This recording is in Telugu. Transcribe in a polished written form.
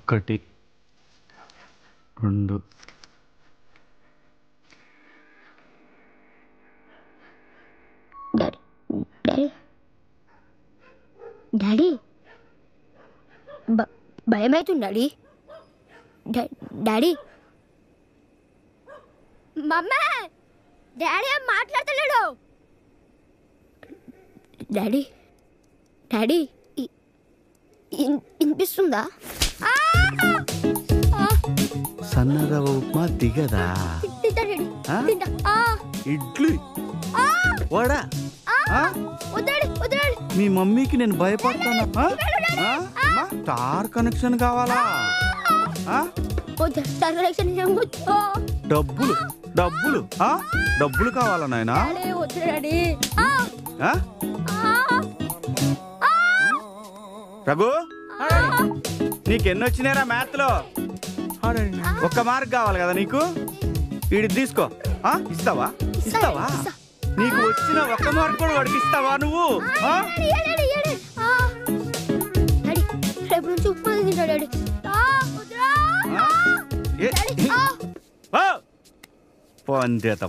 ఒకటి రెండు డాడీ భయమవుతుంది డాడీ. డాడీ మమ్మా డాడీ ఏం మాట్లాడతలేడు. డాడీ డాడీ వినిపిస్తుందా? సన్నరవ ఉప్మా దిగదా? ఇడ్లీ వడా మీ మమ్మీకి నేను భయపడతానా? స్టార్ కనెక్షన్ కావాలా? డబ్బులు డబ్బులు డబ్బులు కావాలా నాయనా? రఘు నీకెన్నొచ్చినారా మ్యాథ్ లో? ఒక్క మార్క్ కావాలి కదా నీకు? వీడి తీసుకో. ఇస్తావా? ఇస్తావా? నీకు వచ్చిన ఒక్క మార్క్ కూడా వాడికి ఇస్తావా నువ్వు? పొందేత